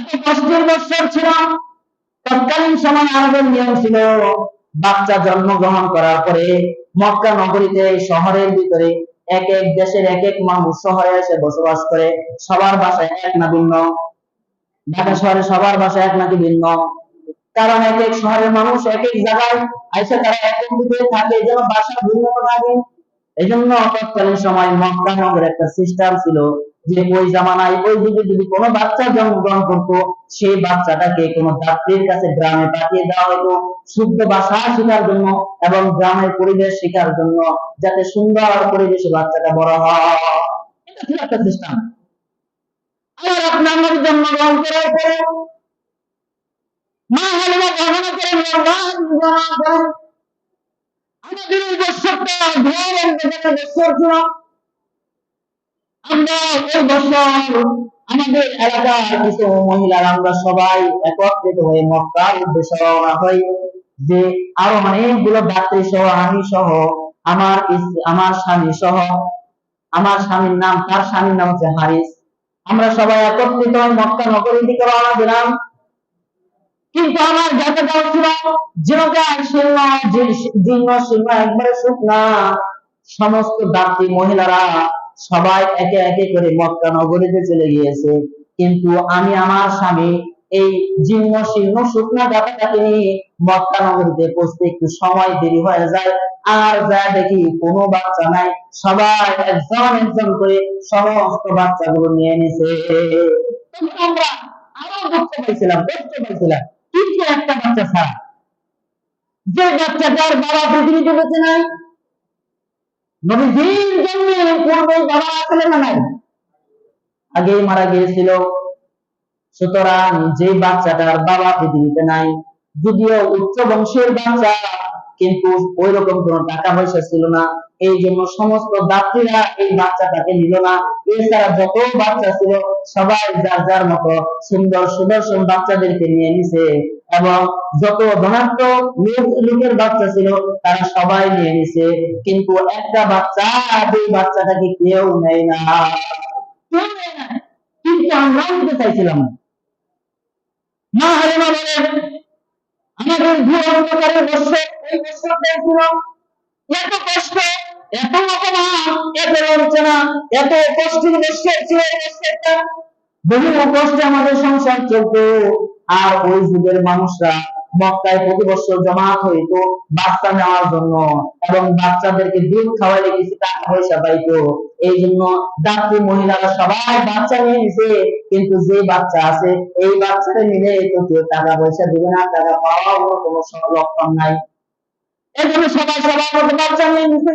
এত কষ্টের বৎসর ছিল। তৎকালীন সময় আরবের নিয়ম ছিল, বাচ্চা জন্মগ্রহণ করার পরে মক্কা নগরীতে শহরের ভিতরে এক এক দেশের এক এক মানুষ শহরে এসে বসবাস করে। সবার ভাষায় এক না ভিন্ন? ঢাকা শহরে সবার ভাষা এক নাকি ভিন্ন? কারণ এক এক শহরের মানুষ এক এক জায়গায় আইসে তারা একত্রিত থাকে, যেন ভাষা ভিন্ন থাকে। এই জন্য তৎকালীন সময় মক্কা নগরে একটা সিস্টেম ছিল যে ওই জামানায় ওই যুগে যদি কোনো বাচ্চা জন্মগ্রহণ করতো, সেই বাচ্চাটাকে কোনো দাত্রীর কাছে গ্রামে পাঠিয়ে দেওয়া হতো শুদ্ধ ভাষা শেখার জন্য এবং গ্রামের পরিবেশ শেখার জন্য, যাতে সুন্দর পরিবেশে বাচ্চাটা বড় হয়। এটা ছিল একটা সিস্টেম। আর আপনার নবী জন্মগ্রহণ করার পরে মা হালিমা গহনা করেন, আমাদের এই বৎসরটা ধরেন বৎসর ছিল। আমরা ওই বছর আমাদের এলাকার কিছু মহিলারা আমরা সবাই একত্রিত হয়ে মক্কার উদ্দেশ্যে রওনা হই, যে আরো অনেকগুলো যাত্রী সহ আমি সহ আমার স্বামী সহ, আমার স্বামীর নাম, তার স্বামীর নাম হচ্ছে হারিস। আমরা সবাই একত্রিত হয়ে মক্কা নগরীর দিকে রওনা দিলাম। কিন্তু আমার যাত্রাটা ছিল জীর্ণকায় শীর্ণ, জীর্ণ শীর্ণ, একবারে শুকনা। সমস্ত যাত্রী মহিলারা সবাই একে একে করে মক্কা নগরীতে চলে গিয়েছে, কিন্তু আমি আমার স্বামী এই জীর্ণ শীর্ণ শুকনা যাত্রাটাকে নিয়ে মক্কা নগরীতে পৌঁছতে একটু সময় দেরি হয়ে যায়। আর যা দেখি কোনো বাচ্চা নাই, সবাই একজন একজন করে সমস্ত বাচ্চাগুলো নিয়ে নিছে। আমরা আরো দুঃখ পাইছিলাম, কষ্ট পাইছিলাম, কিন্তু একটা বাচ্চা ছাড়া, যে বাচ্চাটার বাবা পৃথিবীতে বেঁচে নাই। নবীজির জন্মের পূর্বে বাবা আসলে না নাই, আগেই মারা গিয়েছিল। সুতরাং যে বাচ্চাটার বাবা পৃথিবীতে নাই, যদিও উচ্চ বংশের বাচ্চা, কিন্তু ওই রকম কোনো টাকা পয়সা ছিল না, এই জন্য সমস্ত যাত্রীরা এই বাচ্চাটাকে নিল না। এছাড়া যত বাচ্চা ছিল সবাই যার যার মতো সুন্দর সুদর্শন বাচ্চাদেরকে নিয়ে নিছে, এবং যত ধনাত্ম লোকের বাচ্চা ছিল তারা সবাই নিয়ে নিছে, কিন্তু একটা বাচ্চা, যে বাচ্চাটাকে কেউ নেয় না। কিন্তু আমরা নিতে চাইছিলাম না। মা হালিমা বলেন, আমাদের ঘুর অন্ধকারের বৎসর, এই বৎসরটা ছিল এত কষ্ট, এত অপমান, এত লাঞ্ছনা, এত কষ্টের বৎসর ছিল এই বৎসরটা। বহু কষ্টে আমাদের সংসার চলতো। আর ওই যুগের মানুষরা মক্কায় প্রতি বছর জমায়েত হইতো বাচ্চা নেওয়ার জন্য, এবং বাচ্চাদেরকে দুধ খাওয়াইলে কিছু টাকা পয়সা পাইতো। এই জন্য যাত্রী মহিলারা সবাই বাচ্চা নিয়ে নিছে, কিন্তু যে বাচ্চা আছে এই বাচ্চাটা নিলে তো কেউ টাকা পয়সা দিবে না, টাকা পাওয়ার কোনো লক্ষণ নাই। এই জন্য সবাই সবার মতো বাচ্চা নিয়ে নিছে।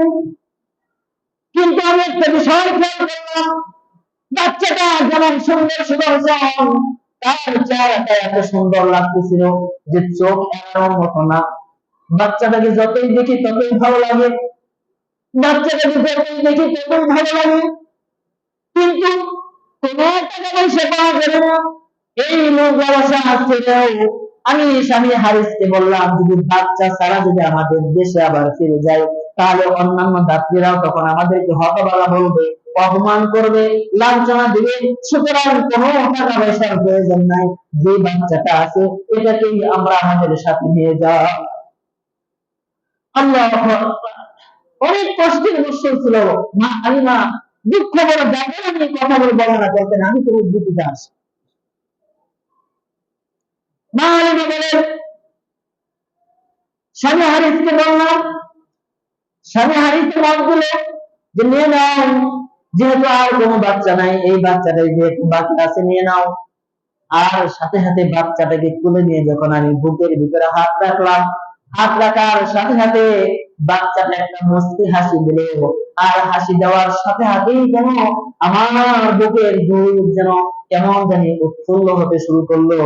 কিন্তু আমি একটা বিষয় খেয়াল করলাম, বাচ্চাটা যেমন সুন্দর সুদর্শন, তার চেহারাটা এত সুন্দর লাগতেছিল যে চোখ এড়ানোর মতো না। বাচ্চাটাকে যতই দেখি ততই ভালো লাগে, বাচ্চাটাকে যতই দেখি ততই ভালো লাগে, কিন্তু কোনো টাকা পয়সা পাওয়া যাবে না। এই লোক ব্যবসা আসছে। আমি স্বামী হারিসকে বললাম, যদি বাচ্চা ছাড়া যদি আমাদের দেশে আবার ফিরে যায়, তাহলে অন্যান্য যাত্রীরাও তখন আমাদেরকে হতবালা বলবে, অপমান করবে, লাঞ্ছনা দিবে। সুতরাং কোনো টাকা পয়সার প্রয়োজন নাই, যে বাচ্চাটা আছে এটাকেই আমরা আমাদের সাথে নিয়ে যাওয়া। আল্লাহ অনেক কষ্টের বৎসর ছিল। মা হালিমা দুঃখ বলে দেখেন, আমি কথা বলে বর্ণনা করতেন, আমি তো উদ্ভূত দাস। মা হালিমা বলেন, স্বামী হারিসকে বললাম, স্বামী হারিসকে বলছিল যে নিয়ে নাও, যেহেতু আর কোনো বাচ্চা নাই, এই বাচ্চাটাই যেহেতু বাচ্চা আছে নিয়ে নাও। আর সাথে সাথে বাচ্চাটাকে তুলে নিয়ে যখন আমি বুকের ভিতরে হাত রাখলাম, হাত রাখার সাথে সাথে বাচ্চাটা একটা মুস্কি হাসি দিল, আর হাসি দেওয়ার সাথে সাথেই যেন আমার বুকের দুধ যেন কেমন জানি উৎফুল্ল হতে শুরু করলো।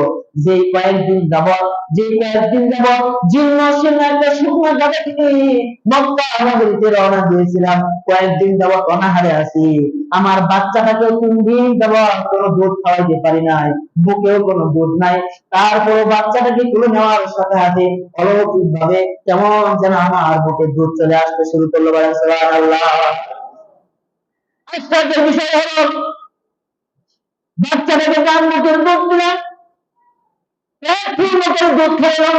যে কয়েকদিন যাবৎ জীর্ণ শীর্ণ একটা শুকনো জায়গা থেকে মক্কা নগরীতে রওনা দিয়েছিলাম, কয়েকদিন যাবৎ অনাহারে আছি। আমার বাচ্চাটাকে 3 দিন যাবৎ কোনো দুধ খাওয়াইতে পারি নাই, বুকেও কোনো দুধ নাই। তারপর বাচ্চাটাকে তুলে নেওয়ার সাথে সাথে অলৌকিক ভাবে কেমন যেন আমার বুকে দুধ চলে আসতে শুরু করলো। বলেন সুবহানাল্লাহ। আশ্চর্যের বিষয় হলো, বাচ্চাটাকে তার মুখের দুধ দিলাম, দুধ খাইলো,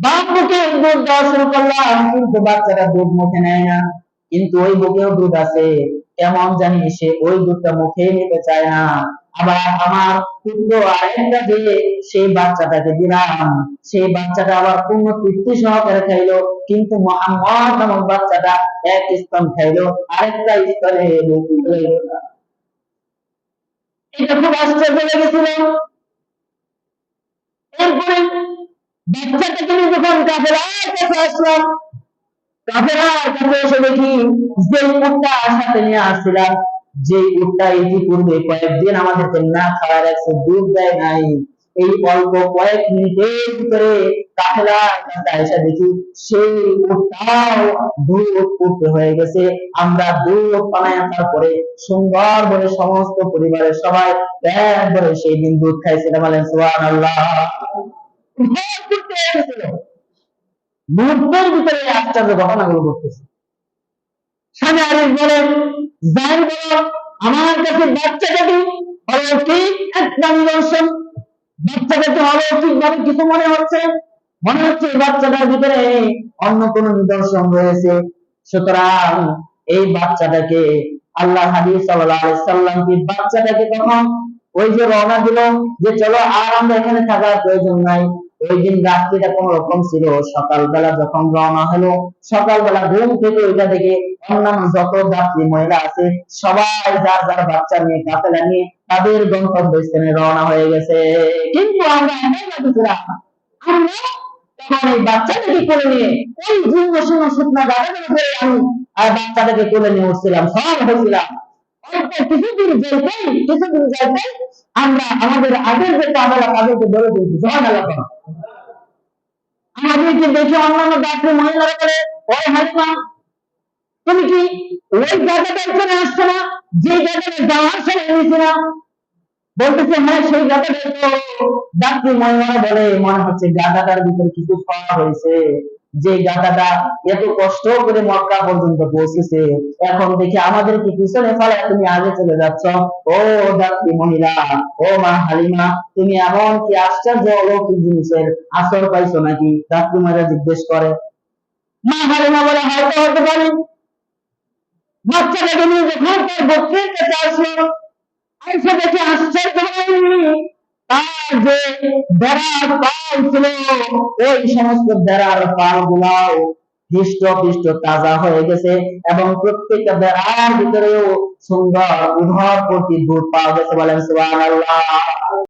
বাম বুকে দুধ দেওয়া শুরু করলাম, কিন্তু বাচ্চাটা দুধ মুখে নেয় না। কিন্তু ওই বুকেও দুধ আছে, কেমন জানি সে ওই দুধটা মুখে নিতে চায় না। আবার আমার পুত্র আরেকটা যে সেই বাচ্চাটাকে দিলাম, সেই বাচ্চাটা আবার পূর্ণ তৃপ্তি সহকারে খাইলো, কিন্তু মোহাম্মদ নামক বাচ্চাটা এক স্তন খাইলো, আরেকটা স্তনে দুধ খাইলো না। এটা খুব আশ্চর্য লেগেছিল। এরপরে বাচ্চাটাকে নিয়ে যখন কাফেলার কাছে আসলাম, কাফেলার কাছে এসে দেখি যে উটটা সাথে নিয়ে আসছিলাম, যে উটটা ইতিপূর্বে কয়েকদিন আমাদেরকে না খাওয়া রাখছে, দুধ দেয় নাই, এই অল্প কয়েক মিনিটের ভিতরে কাফেলার কাছে এসে দেখি সেই উটটাও দুধ উঠতে হয়ে গেছে। আমরা দুধ পানায় আসার পরে সুন্দর করে সমস্ত পরিবারের সবাই পেট ভরে সেই দিন দুধ খাইছিলাম। বলেন সুবহানাল্লাহ। মুহূর্তের ভিতরে আশ্চর্য ঘটনাগুলো ঘটতেছে। স্বামী আরিফ বলে, যাই বলো, আমার কাছে বাচ্চাটাকে অলৌকিক একটা নিদর্শন, বাচ্চাটাকে অলৌকিক ভাবে কিছু মনে হচ্ছে, মনে হচ্ছে এই বাচ্চাটার ভিতরে অন্য কোন নিদর্শন রয়েছে। সুতরাং এই বাচ্চাটাকে আল্লাহ হাবিব সাল্লাল্লাহু আলাইহি সাল্লাম কি বাচ্চাটাকে তখন ওই যে রওনা দিল যে চলো আর আমরা এখানে থাকার প্রয়োজন নাই, ওই দিন রাত্রিটা কোন রকম ছিল, সকালবেলা যখন রওনা হলো, সকালবেলা ঘুম থেকে ওইটা দেখে অন্যান্য যত যাত্রী মহিলা আছে সবাই যার যার বাচ্চা নিয়ে কাফেলা নিয়ে তাদের গন্তব্যস্থানে রওনা হয়ে গেছে। কিন্তু আমরা এমন লাগছিলাম, আমরা তখন এই বাচ্চাটাকে কোলে নিয়ে ওই জীর্ণ শীর্ণ শুকনো গাড়ির উপরে আমি আর বাচ্চাটাকে কোলে নিয়ে উঠছিলাম, সব হয়েছিলাম। অল্প কিছুদিন যাইতেই আমরা আমাদের আগের যে কাফেলা তাদেরকে ধরে দিয়েছি। সুবহানাল্লাহ। আমাদেরকে দেখে অন্যান্য যাত্রী মহিলারা বলে, ওই হালিমা, তুমি কি ওই জায়গাটা এখানে আসছো না, যে জায়গাটা যাওয়ার সময় নিয়েছি না? বলতেছে হ্যাঁ, সেই গাধাটা তো। যাত্রী মহিলারা বলে, মনে হচ্ছে গাধাটার ভিতরে কিছু খাওয়া হয়েছে, যে গাধাটা এত কষ্ট করে মক্কা পর্যন্ত পৌঁছেছে, এখন দেখি আমাদেরকে পিছনে ফেলে তুমি আগে চলে যাচ্ছ। ও যাত্রী মহিলা, ও মা হালিমা, তুমি এমন কি আশ্চর্য অলৌকিক জিনিসের আসর পাইছো নাকি? যাত্রী মহিলা জিজ্ঞেস করে। মা হালিমা বলে, হয়তো হতে পারে। বাচ্চাটাকে নিয়ে যখন তার বক্রের কাছে আসলো, আইসা দেখে আশ্চর্য হয়নি, তার যে বেড়ার পাল ছিল, ওই সমস্ত বেড়ার পাল গুলাও হৃষ্ট পিষ্ট তাজা হয়ে গেছে, এবং প্রত্যেকটা বেড়ার ভিতরেও সুন্দর উভয় প্রতি দুধ পাওয়া গেছে। বলেন সুবহানাল্লাহ।